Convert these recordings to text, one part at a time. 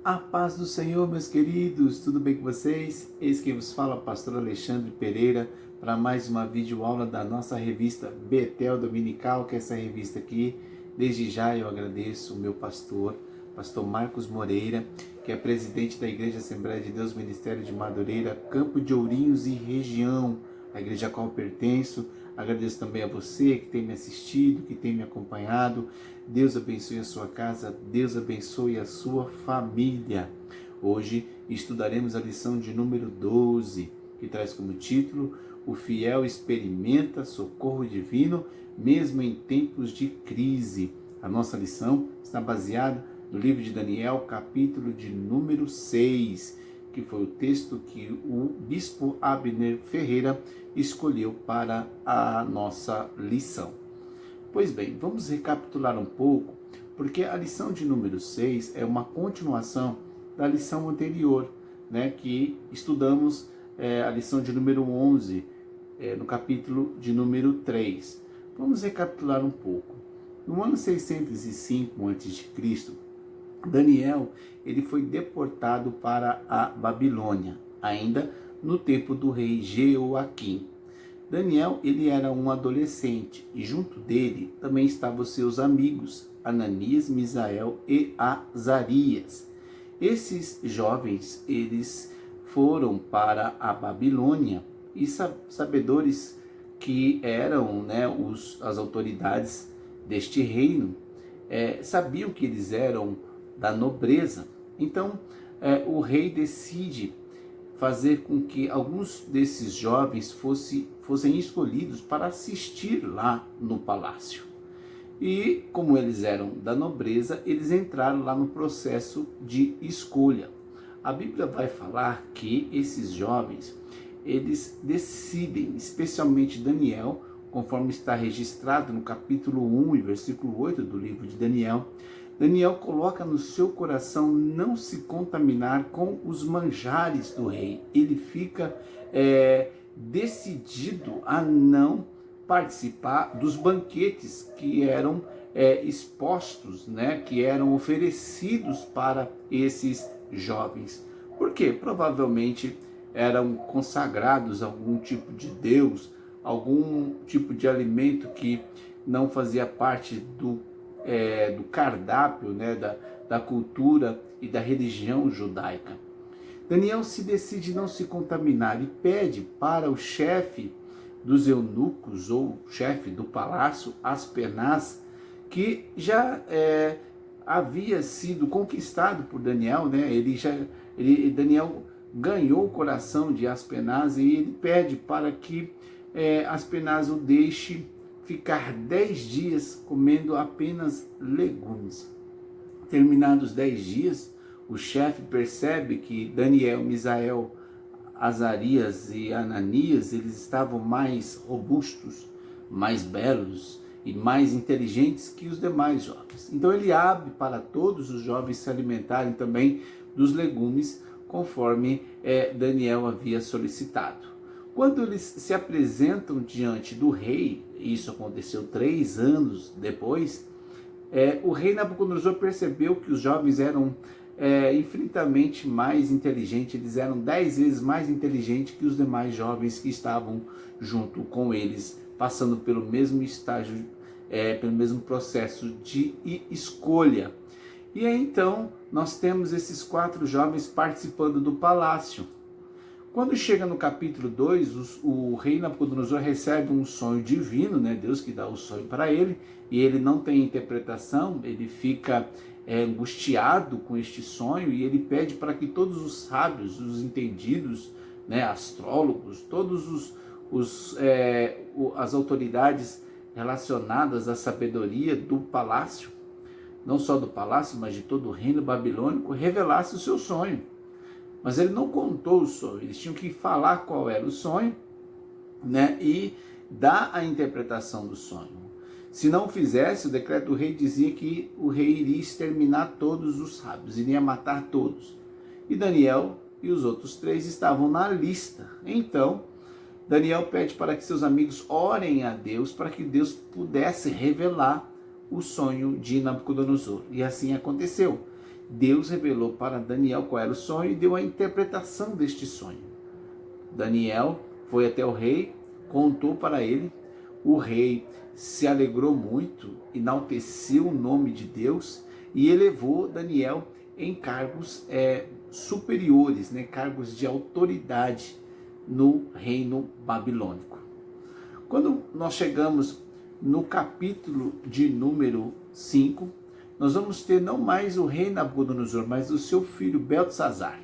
A paz do Senhor, meus queridos, tudo bem com vocês? Eis quem vos fala, pastor Alexandre Pereira, para mais uma videoaula da nossa revista Betel Dominical, que é essa revista aqui. Desde já eu agradeço o meu pastor Marcos Moreira, que é presidente da Igreja Assembleia de Deus Ministério de Madureira, Campo de Ourinhos e região, a igreja a qual pertenço. Agradeço também a você que tem me assistido, que tem me acompanhado. Deus abençoe a sua casa, Deus abençoe a sua família. Hoje estudaremos a lição de número 12, que traz como título: O fiel experimenta socorro divino, mesmo em tempos de crise. A nossa lição está baseada no livro de Daniel, capítulo de número 6, que foi o texto que o bispo Abner Ferreira escolheu para a nossa lição. Pois bem, vamos recapitular um pouco, porque a lição de número 6 é uma continuação da lição anterior, que estudamos a lição de número 11, no capítulo de número 3. Vamos recapitular um pouco. No ano 605 a.C., Daniel ele foi deportado para a Babilônia, ainda no tempo do rei Jeoaquim. Daniel ele era um adolescente e junto dele também estavam os seus amigos Ananias, Misael e Azarias. Esses jovens eles foram para a Babilônia e sabedores que eram as autoridades deste reino, sabiam que eles eram da nobreza. Então o rei decide fazer com que alguns desses jovens fossem escolhidos para assistir lá no palácio. E como eles eram da nobreza, eles entraram lá no processo de escolha. A Bíblia vai falar que esses jovens, eles decidem, especialmente Daniel, conforme está registrado no capítulo 1 e versículo 8 do livro de Daniel, Daniel coloca no seu coração não se contaminar com os manjares do rei. Ele fica decidido a não participar dos banquetes que eram expostos, que eram oferecidos para esses jovens. Por quê? Provavelmente eram consagrados a algum tipo de Deus, algum tipo de alimento que não fazia parte do cardápio, da cultura e da religião judaica. Daniel se decide não se contaminar e pede para o chefe dos eunucos, ou chefe do palácio, Aspenaz, que já havia sido conquistado por Daniel, Daniel ganhou o coração de Aspenaz e ele pede para que Aspenaz o deixe ficar 10 dias comendo apenas legumes. Terminados 10 dias, o chefe percebe que Daniel, Misael, Azarias e Ananias, eles estavam mais robustos, mais belos e mais inteligentes que os demais jovens. Então ele abre para todos os jovens se alimentarem também dos legumes, conforme Daniel havia solicitado. Quando eles se apresentam diante do rei, isso aconteceu 3 anos depois, o rei Nabucodonosor percebeu que os jovens eram infinitamente mais inteligentes, eles eram 10 vezes mais inteligentes que os demais jovens que estavam junto com eles, passando pelo mesmo estágio, pelo mesmo processo de escolha. E aí então nós temos esses 4 jovens participando do palácio. Quando chega no capítulo 2, o rei Nabucodonosor recebe um sonho divino, Deus que dá o sonho para ele, e ele não tem interpretação, ele fica angustiado com este sonho, e ele pede para que todos os sábios, os entendidos, astrólogos, todos as autoridades relacionadas à sabedoria do palácio, não só do palácio, mas de todo o reino babilônico, revelasse o seu sonho. Mas ele não contou o sonho, eles tinham que falar qual era o sonho, e dar a interpretação do sonho. Se não fizesse, o decreto do rei dizia que o rei iria exterminar todos os sábios, iria matar todos. E Daniel e os outros 3 estavam na lista. Então, Daniel pede para que seus amigos orem a Deus, para que Deus pudesse revelar o sonho de Nabucodonosor. E assim aconteceu. Deus revelou para Daniel qual era o sonho e deu a interpretação deste sonho. Daniel foi até o rei, contou para ele, o rei se alegrou muito, enalteceu o nome de Deus e elevou Daniel em cargos superiores, né, cargos de autoridade no reino babilônico. Quando nós chegamos no capítulo de número 5, nós vamos ter não mais o rei Nabucodonosor, mas o seu filho Beltesazar.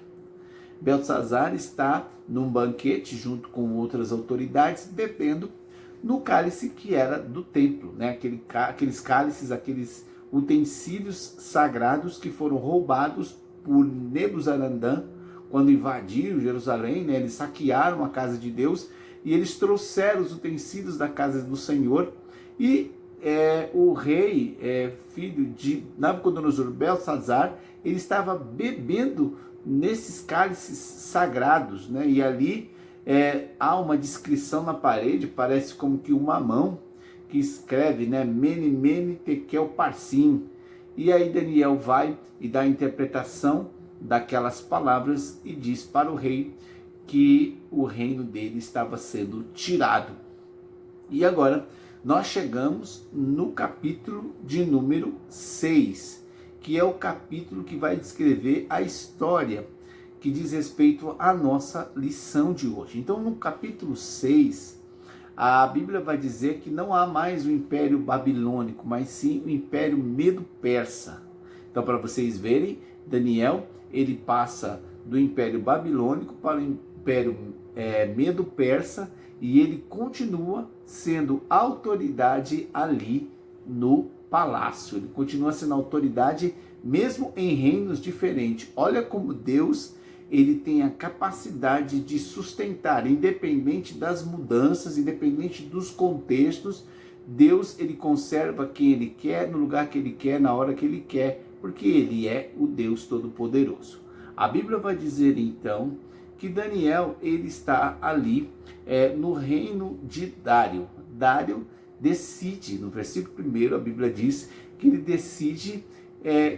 Beltesazar está num banquete junto com outras autoridades, bebendo no cálice que era do templo, né? Aqueles cálices, aqueles utensílios sagrados que foram roubados por Nebuzaradan quando invadiram Jerusalém, né? Eles saquearam a casa de Deus e eles trouxeram os utensílios da casa do Senhor e o rei, filho de Nabucodonosor, Beltesazar, ele estava bebendo nesses cálices sagrados, né? E ali há uma descrição na parede, parece como que uma mão que escreve, né? Mene, mene, tekel, parsim. E aí Daniel vai e dá a interpretação daquelas palavras e diz para o rei que o reino dele estava sendo tirado. E agora nós chegamos no capítulo de número 6, que é o capítulo que vai descrever a história que diz respeito à nossa lição de hoje. Então, no capítulo 6, a Bíblia vai dizer que não há mais o Império Babilônico, mas sim o Império Medo-Persa. Então, para vocês verem, Daniel, ele passa do Império Babilônico para o Império Medo-Persa, e ele continua sendo autoridade ali no palácio. Ele continua sendo autoridade mesmo em reinos diferentes. Olha como Deus, ele tem a capacidade de sustentar, independente das mudanças, independente dos contextos. Deus, ele conserva quem ele quer, no lugar que ele quer, na hora que ele quer, porque ele é o Deus Todo-Poderoso. A Bíblia vai dizer então que Daniel, ele está ali no reino de Dário. Dário decide, no versículo 1, a Bíblia diz que ele decide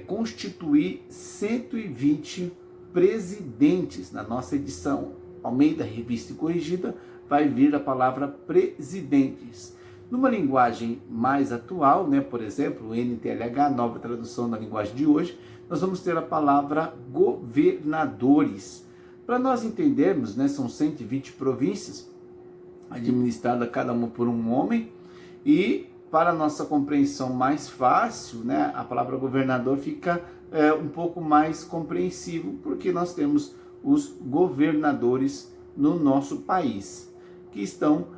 constituir 120 presidentes. Na nossa edição Almeida Revista e Corrigida vai vir a palavra presidentes. Numa linguagem mais atual, né, por exemplo, o NTLH, nova tradução da linguagem de hoje, nós vamos ter a palavra governadores. Para nós entendermos, né, são 120 províncias, administradas cada uma por um homem, e para nossa compreensão mais fácil, né, a palavra governador fica um pouco mais compreensível, porque nós temos os governadores no nosso país, que estão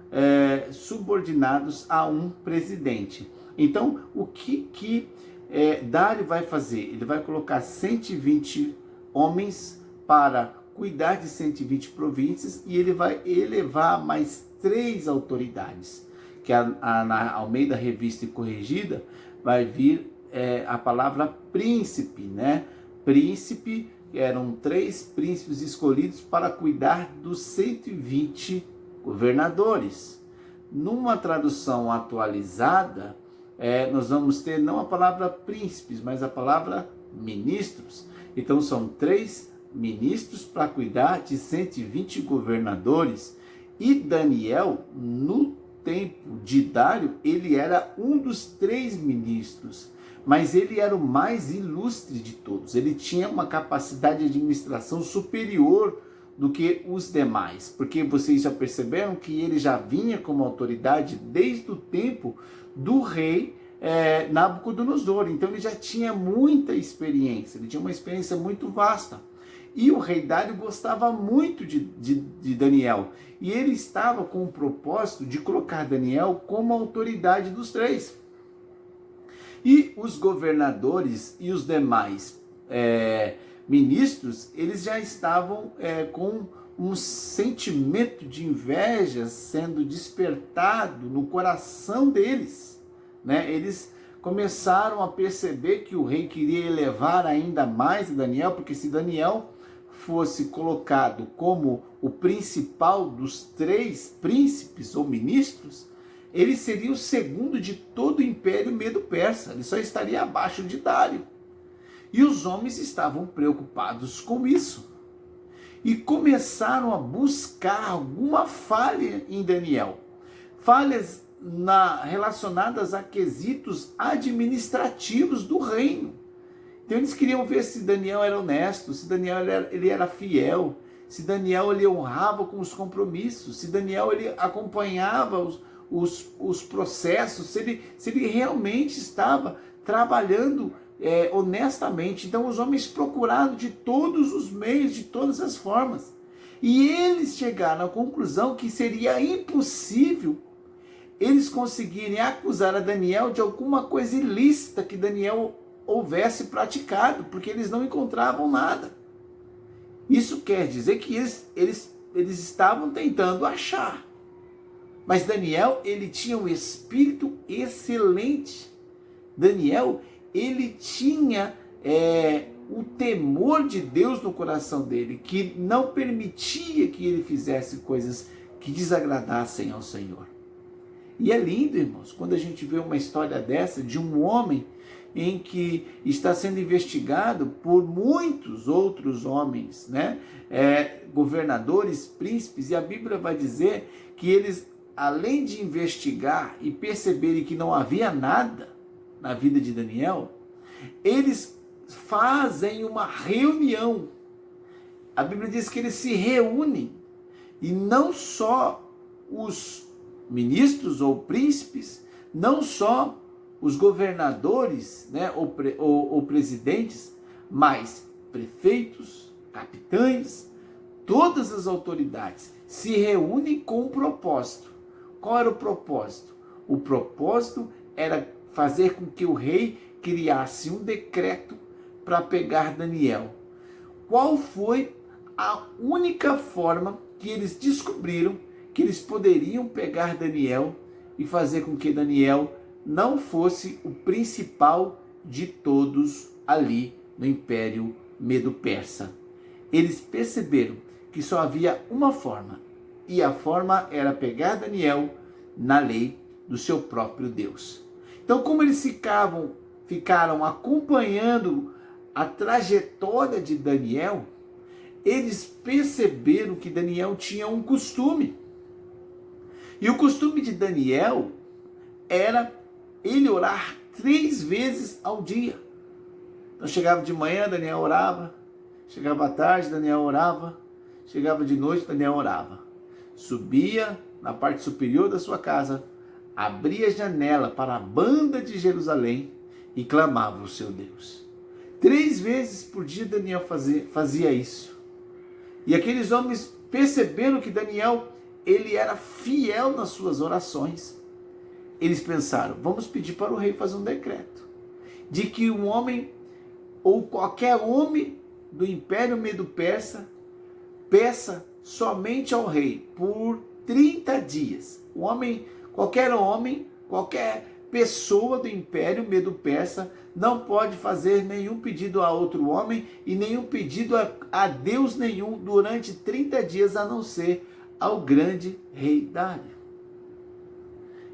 subordinados a um presidente. Então, o que Dário vai fazer? Ele vai colocar 120 homens para cuidar de 120 províncias, e ele vai elevar mais 3 autoridades, que na Almeida Revista e Corrigida vai vir a palavra príncipe, né? Príncipe, eram 3 príncipes escolhidos para cuidar dos 120 governadores. Numa tradução atualizada, nós vamos ter não a palavra príncipes, mas a palavra ministros. Então são 3 ministros para cuidar de 120 governadores. E Daniel, no tempo de Dário, ele era um dos 3 ministros, mas ele era o mais ilustre de todos. Ele tinha uma capacidade de administração superior do que os demais, porque vocês já perceberam que ele já vinha como autoridade desde o tempo do rei Nabucodonosor. Então ele já tinha muita experiência, ele tinha uma experiência muito vasta. E o rei Dário gostava muito de Daniel. E ele estava com o propósito de colocar Daniel como autoridade dos 3. E os governadores e os demais ministros, eles já estavam com um sentimento de inveja sendo despertado no coração deles, né? Eles começaram a perceber que o rei queria elevar ainda mais Daniel, porque se Daniel fosse colocado como o principal dos 3 príncipes ou ministros, ele seria o segundo de todo o Império Medo-Persa, ele só estaria abaixo de Dário. E os homens estavam preocupados com isso. E começaram a buscar alguma falha em Daniel. Falhas relacionadas a quesitos administrativos do reino. Então eles queriam ver se Daniel era honesto, se Daniel ele era fiel, se Daniel ele honrava com os compromissos, se Daniel ele acompanhava os processos, se ele realmente estava trabalhando honestamente. Então os homens procuraram de todos os meios, de todas as formas. E eles chegaram à conclusão que seria impossível eles conseguirem acusar a Daniel de alguma coisa ilícita que Daniel houvesse praticado, porque eles não encontravam nada. Isso quer dizer que eles estavam tentando achar. Mas Daniel, ele tinha um espírito excelente. Daniel, ele tinha o temor de Deus no coração dele, que não permitia que ele fizesse coisas que desagradassem ao Senhor. E é lindo, irmãos, quando a gente vê uma história dessa, de um homem em que está sendo investigado por muitos outros homens, né? Governadores, príncipes, e a Bíblia vai dizer que eles, além de investigar e perceberem que não havia nada na vida de Daniel, eles fazem uma reunião. A Bíblia diz que eles se reúnem, e não só os ministros ou príncipes, não só os governadores, né, ou presidentes, mas prefeitos, capitães, todas as autoridades se reúnem com um propósito. Qual era o propósito? O propósito era fazer com que o rei criasse um decreto para pegar Daniel. Qual foi a única forma que eles descobriram que eles poderiam pegar Daniel e fazer com que Daniel não fosse o principal de todos ali no Império Medo-Persa? Eles perceberam que só havia uma forma, e a forma era pegar Daniel na lei do seu próprio Deus. Então, como eles ficaram acompanhando a trajetória de Daniel, eles perceberam que Daniel tinha um costume. E o costume de Daniel era ele orar 3 vezes ao dia. Então chegava de manhã, Daniel orava. Chegava à tarde, Daniel orava. Chegava de noite, Daniel orava. Subia na parte superior da sua casa, abria a janela para a banda de Jerusalém e clamava ao seu Deus. 3 vezes por dia Daniel fazia isso. E aqueles homens perceberam que Daniel, ele era fiel nas suas orações. Eles pensaram, vamos pedir para o rei fazer um decreto de que um homem, ou qualquer homem do Império Medo-Persa, peça somente ao rei por 30 dias. Qualquer pessoa do Império Medo-Persa não pode fazer nenhum pedido a outro homem e nenhum pedido a Deus nenhum durante 30 dias, a não ser ao grande rei Dário.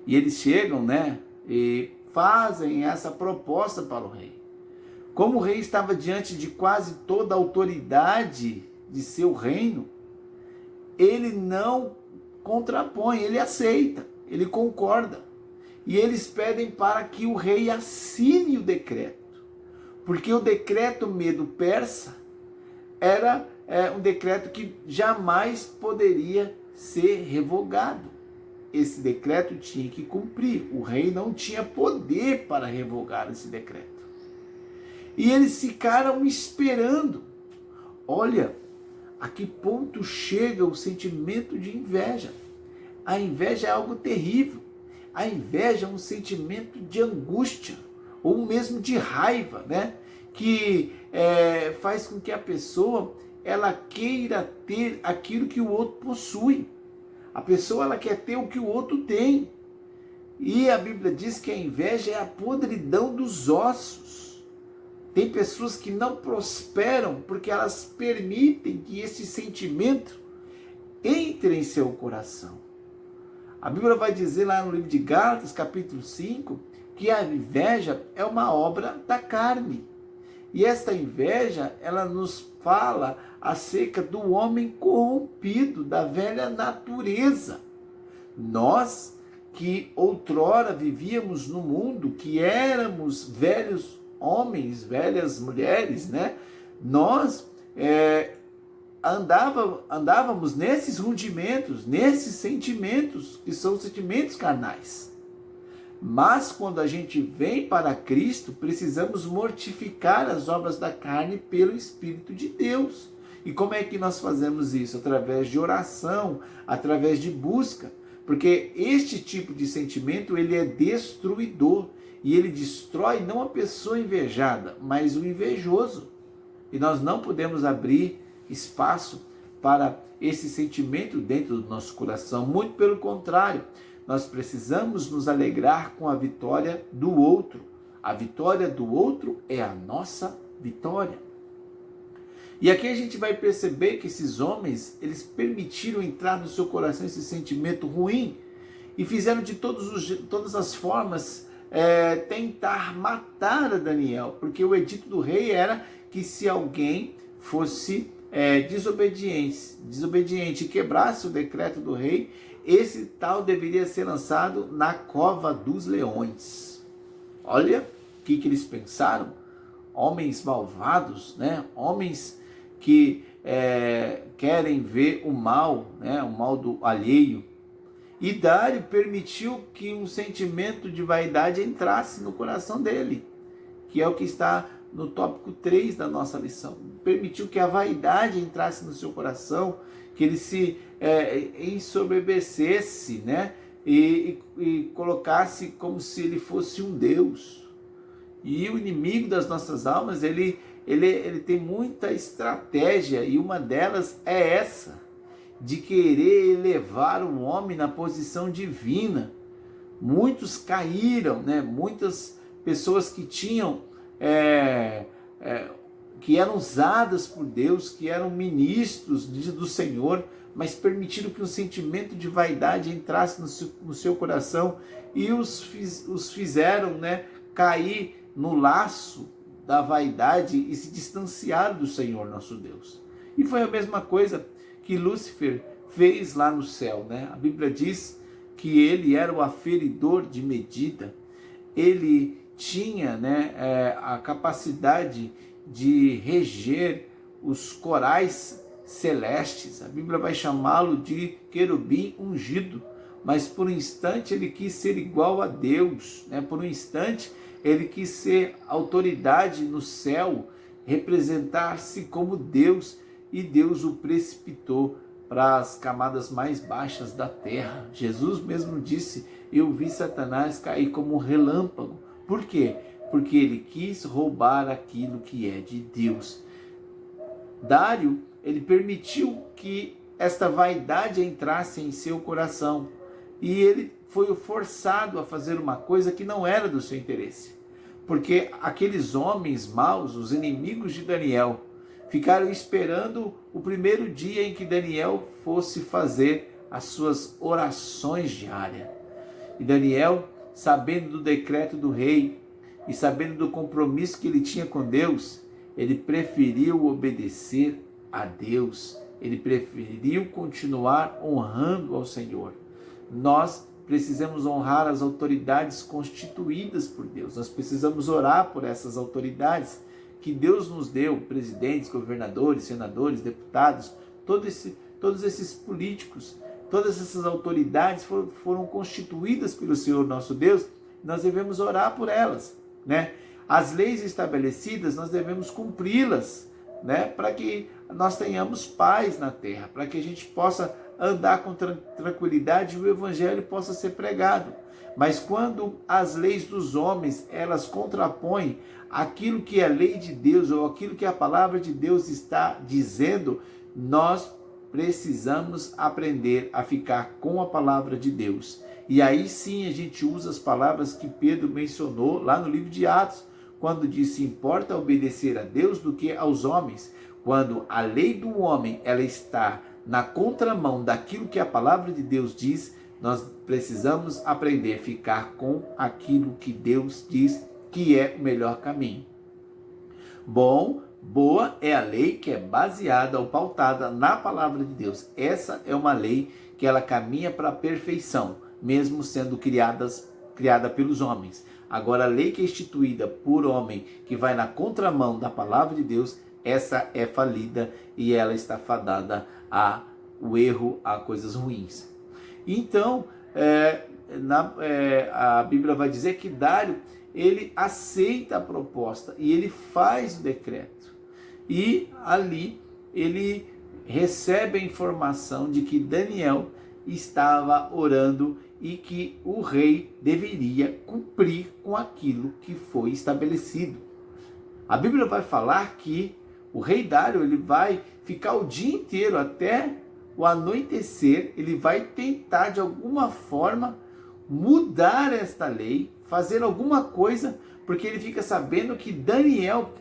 E eles chegam, né, e fazem essa proposta para o rei. Como o rei estava diante de quase toda a autoridade de seu reino, ele não contrapõe, ele aceita, ele concorda. E eles pedem para que o rei assine o decreto, porque o decreto Medo-Persa era um decreto que jamais poderia ser revogado. Esse decreto tinha que cumprir. O rei não tinha poder para revogar esse decreto. E eles ficaram esperando. Olha, a que ponto chega o sentimento de inveja. A inveja é algo terrível. A inveja é um sentimento de angústia, ou mesmo de raiva, né? Que faz com que a pessoa ela queira ter aquilo que o outro possui. A pessoa ela quer ter o que o outro tem. E a Bíblia diz que a inveja é a podridão dos ossos. Tem pessoas que não prosperam porque elas permitem que esse sentimento entre em seu coração. A Bíblia vai dizer lá no livro de Gálatas, capítulo 5, que a inveja é uma obra da carne. E esta inveja, ela nos fala acerca do homem corrompido, da velha natureza. Nós que outrora vivíamos no mundo, que éramos velhos homens, velhas mulheres, né? Nós andávamos nesses rudimentos, nesses sentimentos, que são sentimentos carnais. Mas quando a gente vem para Cristo, precisamos mortificar as obras da carne pelo Espírito de Deus. E como é que nós fazemos isso? Através de oração, através de busca. Porque este tipo de sentimento, ele é destruidor. E ele destrói não a pessoa invejada, mas o invejoso. E nós não podemos abrir espaço para esse sentimento dentro do nosso coração. Muito pelo contrário, nós precisamos nos alegrar com a vitória do outro. A vitória do outro é a nossa vitória. E aqui a gente vai perceber que esses homens, eles permitiram entrar no seu coração esse sentimento ruim e fizeram de todas as formas tentar matar a Daniel, porque o edito do rei era que se alguém fosse desobediente e quebrasse o decreto do rei, esse tal deveria ser lançado na cova dos leões. Olha o que eles pensaram. Homens malvados, né? Homens que querem ver o mal, né? O mal do alheio. E Dário permitiu que um sentimento de vaidade entrasse no coração dele, que é o que está no tópico 3 da nossa lição. Permitiu que a vaidade entrasse no seu coração, que ele se ensoberbecesse, né? E colocasse como se ele fosse um Deus. E o inimigo das nossas almas, ele tem muita estratégia, e uma delas é essa, de querer elevar o homem na posição divina. Muitos caíram, né? Muitas pessoas que tinham que eram usadas por Deus, que eram ministros do Senhor, mas permitiram que um sentimento de vaidade entrasse no seu coração e os fizeram, né, cair no laço da vaidade e se distanciar do Senhor nosso Deus. E foi a mesma coisa que Lúcifer fez lá no céu, né? A Bíblia diz que ele era o aferidor de medida, ele tinha, né, a capacidade de reger os corais celestes. A Bíblia vai chamá-lo de querubim ungido, mas por um instante ele quis ser igual a Deus, né? Por um instante ele quis ser autoridade no céu, representar-se como Deus, e Deus o precipitou para as camadas mais baixas da terra. Jesus mesmo disse: eu vi Satanás cair como um relâmpago. Por quê? Porque ele quis roubar aquilo que é de Deus. Dário, ele permitiu que esta vaidade entrasse em seu coração, e ele foi forçado a fazer uma coisa que não era do seu interesse, porque aqueles homens maus, os inimigos de Daniel, ficaram esperando o primeiro dia em que Daniel fosse fazer as suas orações diárias. E Daniel, sabendo do decreto do rei e sabendo do compromisso que ele tinha com Deus, ele preferiu obedecer a Deus, ele preferiu continuar honrando ao Senhor. Nós precisamos honrar as autoridades constituídas por Deus, nós precisamos orar por essas autoridades que Deus nos deu, presidentes, governadores, senadores, deputados, todos esses políticos, todas essas autoridades foram constituídas pelo Senhor nosso Deus, nós devemos orar por elas, né? As leis estabelecidas, nós devemos cumpri-las, né? Para que nós tenhamos paz na terra, para que a gente possa andar com tranquilidade e o evangelho possa ser pregado. Mas quando as leis dos homens, elas contrapõem aquilo que é a lei de Deus ou aquilo que a palavra de Deus está dizendo, nós precisamos aprender a ficar com a palavra de Deus. E aí sim a gente usa as palavras que Pedro mencionou lá no livro de Atos, quando disse: importa obedecer a Deus do que aos homens. Quando a lei do homem ela está na contramão daquilo que a palavra de Deus diz, nós precisamos aprender a ficar com aquilo que Deus diz que é o melhor caminho. Boa é a lei que é baseada ou pautada na palavra de Deus. Essa é uma lei que ela caminha para a perfeição, mesmo sendo criada pelos homens. Agora, a lei que é instituída por homem, que vai na contramão da palavra de Deus, essa é falida e ela está fadada ao erro, a coisas ruins. Então, a Bíblia vai dizer que Dário, ele aceita a proposta e ele faz o decreto. E ali ele recebe a informação de que Daniel estava orando e que o rei deveria cumprir com aquilo que foi estabelecido. A Bíblia vai falar que o rei Dário, ele vai ficar o dia inteiro até o anoitecer, ele vai tentar de alguma forma mudar esta lei, fazer alguma coisa, porque ele fica sabendo que Daniel,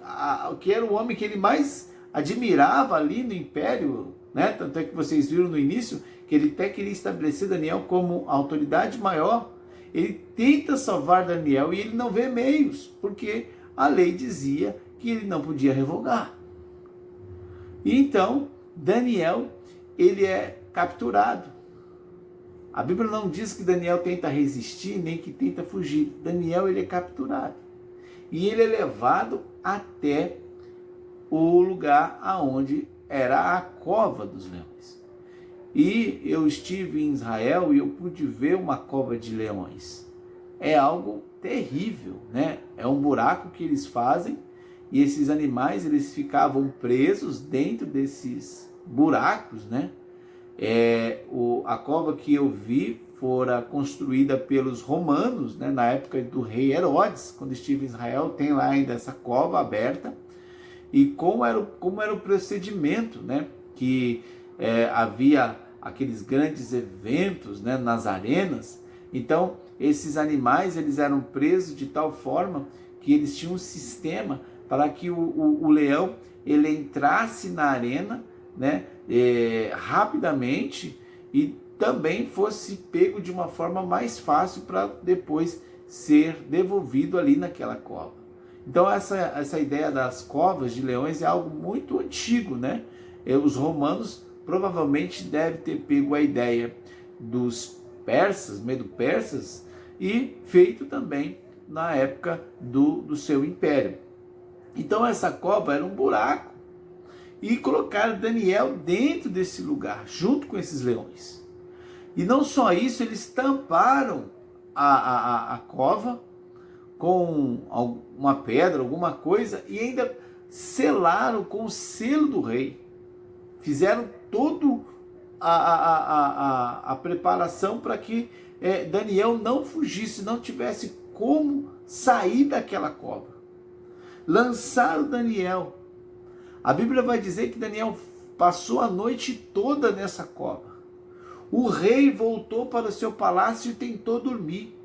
que era o homem que ele mais admirava ali no império, né? Tanto é que vocês viram no início que ele até queria estabelecer Daniel como autoridade maior. Ele tenta salvar Daniel e ele não vê meios, porque a lei dizia que ele não podia revogar. E então Daniel, ele é capturado. A Bíblia não diz que Daniel tenta resistir, nem que tenta fugir. Daniel, ele é capturado. E ele é levado até o lugar aonde era a cova dos leões. E eu estive em Israel e eu pude ver uma cova de leões. É algo terrível, né? É um buraco que eles fazem e esses animais, eles ficavam presos dentro desses buracos, né? A cova que eu vi fora construída pelos romanos, né, na época do rei Herodes. Quando estive em Israel, tem lá ainda essa cova aberta. E como era o procedimento, né, que havia aqueles grandes eventos, né, nas arenas. Então, esses animais, eles eram presos de tal forma que eles tinham um sistema para que o leão, ele entrasse na arena, né, rapidamente, e também fosse pego de uma forma mais fácil para depois ser devolvido ali naquela cova. Então essa ideia das covas de leões é algo muito antigo, né? Os romanos provavelmente devem ter pego a ideia dos persas, medo-persas, e feito também na época do seu império. Então essa cova era um buraco, e colocaram Daniel dentro desse lugar, junto com esses leões. E não só isso, eles tamparam a cova com uma pedra, alguma coisa, e ainda selaram com o selo do rei. Fizeram toda a preparação para que Daniel não fugisse, não tivesse como sair daquela cova. Lançaram Daniel. A Bíblia vai dizer que Daniel passou a noite toda nessa cova. O rei voltou para o seu palácio e tentou dormir.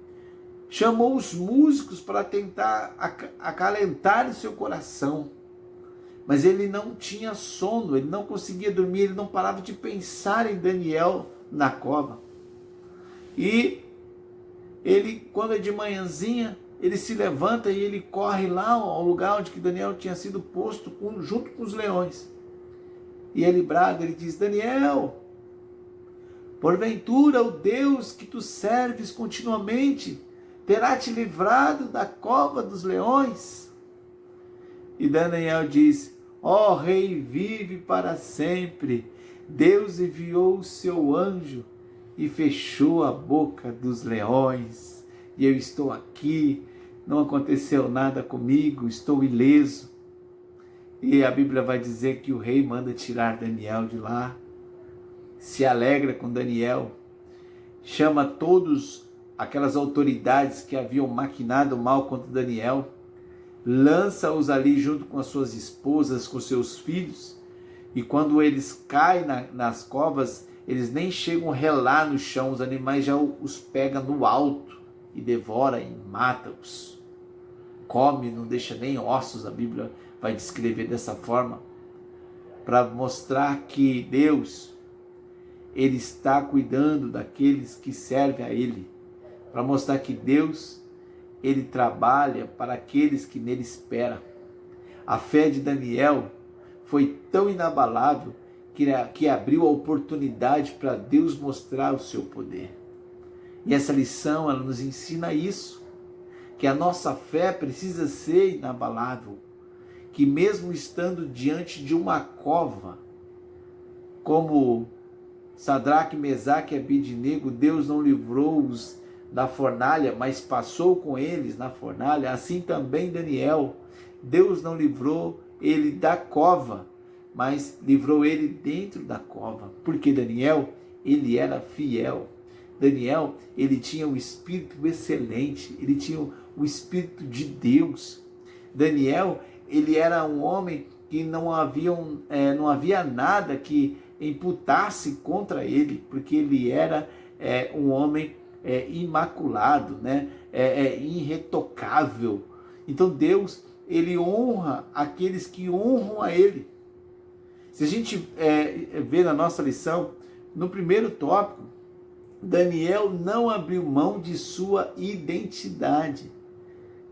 Chamou os músicos para tentar acalentar o seu coração. Mas ele não tinha sono, ele não conseguia dormir, ele não parava de pensar em Daniel na cova. E ele, quando é de manhãzinha, ele se levanta e ele corre lá ao lugar onde que Daniel tinha sido posto junto com os leões. E ele brada, ele diz: Daniel, porventura o Deus que tu serves continuamente terá te livrado da cova dos leões? E Daniel diz: ó rei, vive para sempre. Deus enviou o seu anjo e fechou a boca dos leões. E eu estou aqui, não aconteceu nada comigo, estou ileso. E a Bíblia vai dizer que o rei manda tirar Daniel de lá, se alegra com Daniel, chama todos aquelas autoridades que haviam maquinado mal contra Daniel, lança-os ali junto com as suas esposas, com seus filhos, e quando eles caem nas covas, eles nem chegam a relar no chão, os animais já os pegam no alto e devora e mata-os. Come, não deixa nem ossos, a Bíblia vai descrever dessa forma, para mostrar que Deus, Ele está cuidando daqueles que servem a Ele, para mostrar que Deus, Ele trabalha para aqueles que nele esperam. A fé de Daniel foi tão inabalável que abriu a oportunidade para Deus mostrar o seu poder. E essa lição, ela nos ensina isso, que a nossa fé precisa ser inabalável, que mesmo estando diante de uma cova, como Sadraque, Mesaque e Abidnego, Deus não livrou-os da fornalha, mas passou com eles na fornalha. Assim também Daniel, Deus não livrou ele da cova, mas livrou ele dentro da cova, porque Daniel, ele era fiel. Daniel, ele tinha um espírito excelente, ele tinha o espírito de Deus. Daniel, ele era um homem que não havia nada que imputasse contra ele, porque ele era um homem imaculado, né? Irretocável. Então Deus, ele honra aqueles que honram a ele. Se a gente ver na nossa lição, no primeiro tópico, Daniel não abriu mão de sua identidade.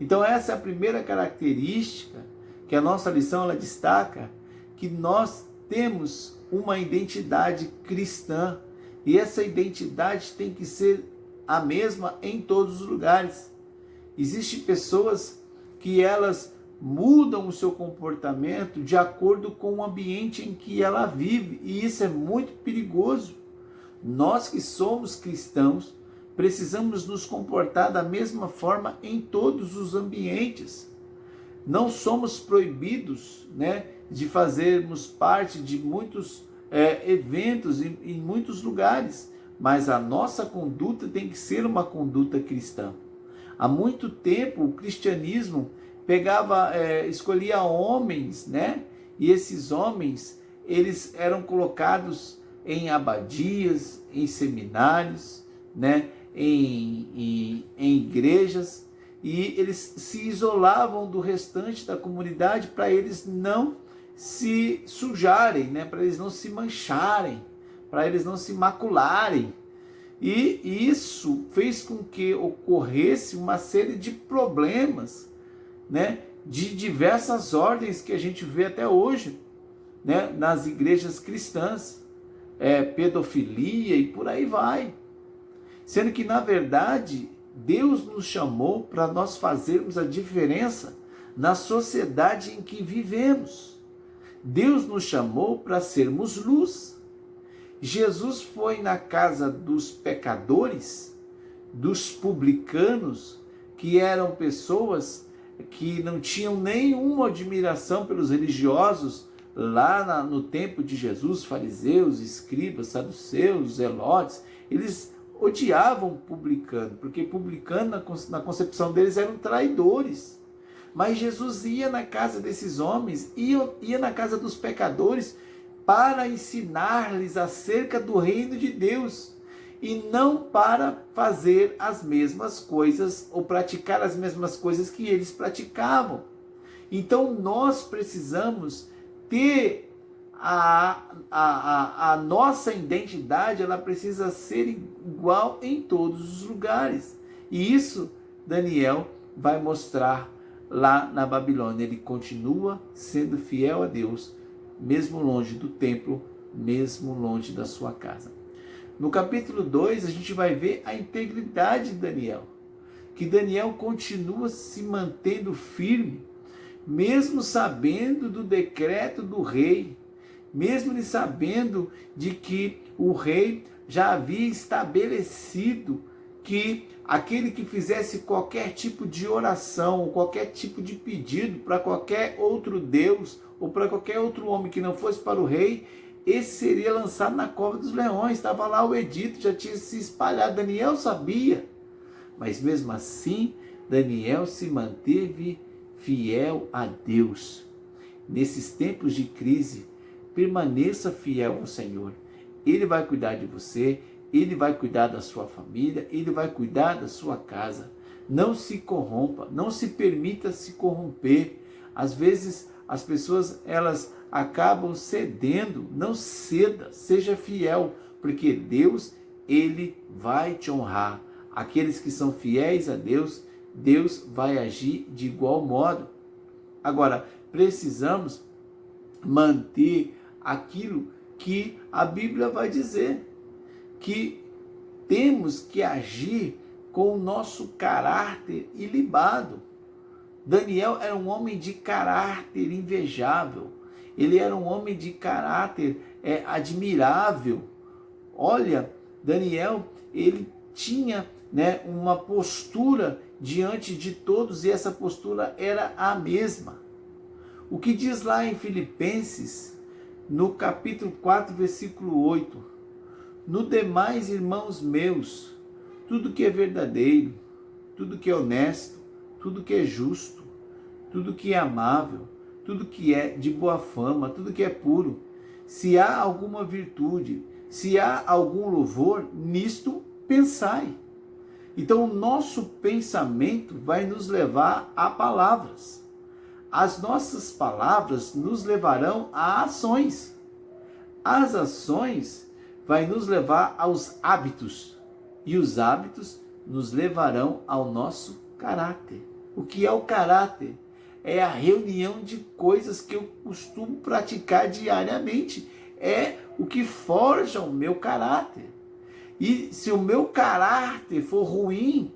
Então essa é a primeira característica que a nossa lição ela destaca, que nós temos uma identidade cristã, e essa identidade tem que ser a mesma em todos os lugares. Existem pessoas que elas mudam o seu comportamento de acordo com o ambiente em que ela vive, e isso é muito perigoso. Nós que somos cristãos precisamos nos comportar da mesma forma em todos os ambientes. Não somos proibidos, né, de fazermos parte de muitos eventos em muitos lugares, mas a nossa conduta tem que ser uma conduta cristã. Há muito tempo o cristianismo escolhia homens, né? E esses homens, eles eram colocados em abadias, em seminários, né? Em igrejas, e eles se isolavam do restante da comunidade para eles não se sujarem, né? Para eles não se mancharem, para eles não se macularem. E isso fez com que ocorresse uma série de problemas, né, de diversas ordens que a gente vê até hoje, né, nas igrejas cristãs, pedofilia e por aí vai. Sendo que, na verdade, Deus nos chamou para nós fazermos a diferença na sociedade em que vivemos. Deus nos chamou para sermos luz. Jesus foi na casa dos pecadores, dos publicanos, que eram pessoas que não tinham nenhuma admiração pelos religiosos lá no tempo de Jesus, fariseus, escribas, saduceus, zelotes. Eles odiavam publicano, porque publicano na concepção deles eram traidores. Mas Jesus ia na casa desses homens, ia na casa dos pecadores para ensinar-lhes acerca do reino de Deus, e não para fazer as mesmas coisas ou praticar as mesmas coisas que eles praticavam. Então nós precisamos ter a nossa identidade, ela precisa ser igual em todos os lugares. E isso Daniel vai mostrar lá na Babilônia. Ele continua sendo fiel a Deus, mesmo longe do templo, mesmo longe da sua casa. No capítulo 2, a gente vai ver a integridade de Daniel, que Daniel continua se mantendo firme, mesmo sabendo do decreto do rei, mesmo ele sabendo de que o rei já havia estabelecido que aquele que fizesse qualquer tipo de oração, ou qualquer tipo de pedido para qualquer outro Deus, ou para qualquer outro homem que não fosse para o rei, esse seria lançado na cova dos leões. Estava lá o edito, já tinha se espalhado, Daniel sabia. Mas mesmo assim, Daniel se manteve fiel a Deus. Nesses tempos de crise, permaneça fiel ao Senhor. Ele vai cuidar de você, Ele vai cuidar da sua família, Ele vai cuidar da sua casa. Não se corrompa, não se permita se corromper. Às vezes as pessoas elas acabam cedendo. Não ceda, seja fiel, porque Deus, Ele vai te honrar. Aqueles que são fiéis a Deus, Deus vai agir de igual modo. Agora, precisamos manter aquilo que a Bíblia vai dizer, que temos que agir com o nosso caráter ilibado. Daniel era um homem de caráter invejável, ele era um homem de caráter admirável. Olha, Daniel, ele tinha, né, uma postura diante de todos, e essa postura era a mesma. O que diz lá em Filipenses, no capítulo 4, versículo 8: no demais, irmãos meus, tudo que é verdadeiro, tudo que é honesto, tudo que é justo, tudo que é amável, tudo que é de boa fama, tudo que é puro, se há alguma virtude, se há algum louvor, nisto pensai. Então o nosso pensamento vai nos levar a palavras. As nossas palavras nos levarão a ações. As ações vai nos levar aos hábitos. E os hábitos nos levarão ao nosso caráter. O que é o caráter? É a reunião de coisas que eu costumo praticar diariamente. É o que forja o meu caráter. E se o meu caráter for ruim,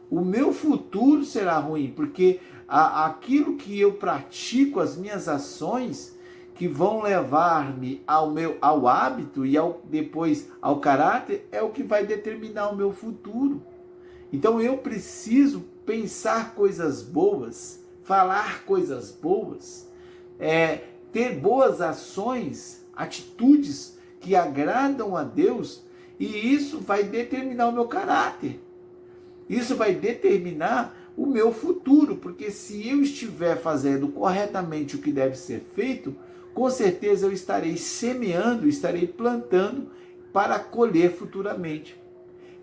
o meu futuro será ruim, porque aquilo que eu pratico, as minhas ações, que vão levar-me ao hábito e depois ao caráter, é o que vai determinar o meu futuro. Então eu preciso pensar coisas boas, falar coisas boas, ter boas ações, atitudes que agradam a Deus, e isso vai determinar o meu caráter. Isso vai determinar o meu futuro, porque se eu estiver fazendo corretamente o que deve ser feito, com certeza eu estarei semeando, estarei plantando para colher futuramente.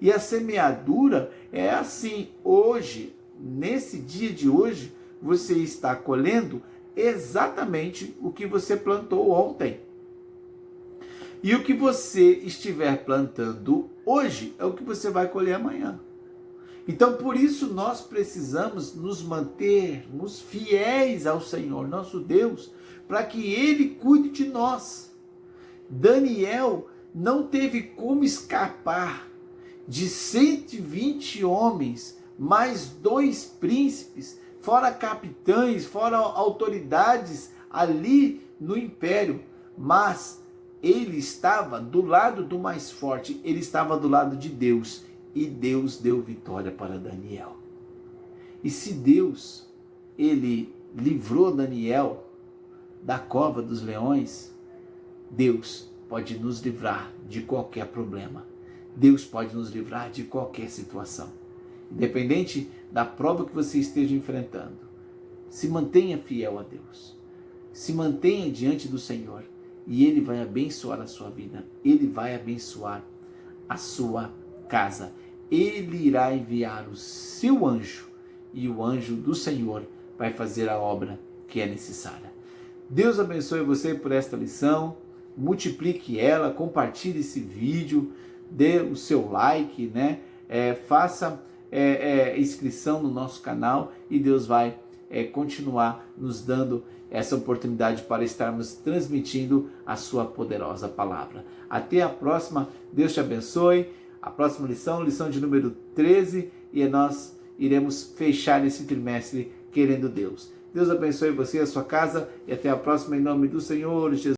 E a semeadura é assim: hoje, nesse dia de hoje, você está colhendo exatamente o que você plantou ontem. E o que você estiver plantando hoje é o que você vai colher amanhã. Então, por isso, nós precisamos nos mantermos fiéis ao Senhor, nosso Deus, para que Ele cuide de nós. Daniel não teve como escapar de 120 homens, mais 2 príncipes, fora capitães, fora autoridades ali no império, mas ele estava do lado do mais forte, ele estava do lado de Deus, e Deus deu vitória para Daniel. E se Deus, ele livrou Daniel da cova dos leões, Deus pode nos livrar de qualquer problema. Deus pode nos livrar de qualquer situação. Independente da prova que você esteja enfrentando, se mantenha fiel a Deus. Se mantenha diante do Senhor e Ele vai abençoar a sua vida. Ele vai abençoar a sua casa. Ele irá enviar o seu anjo e o anjo do Senhor vai fazer a obra que é necessária. Deus abençoe você por esta lição. Multiplique ela, compartilhe esse vídeo, dê o seu like, né? Faça inscrição no nosso canal e Deus vai continuar nos dando essa oportunidade para estarmos transmitindo a sua poderosa palavra. Até a próxima, Deus te abençoe. A próxima lição, lição de número 13, e nós iremos fechar esse trimestre querendo Deus. Deus abençoe você e a sua casa e até a próxima em nome do Senhor Jesus.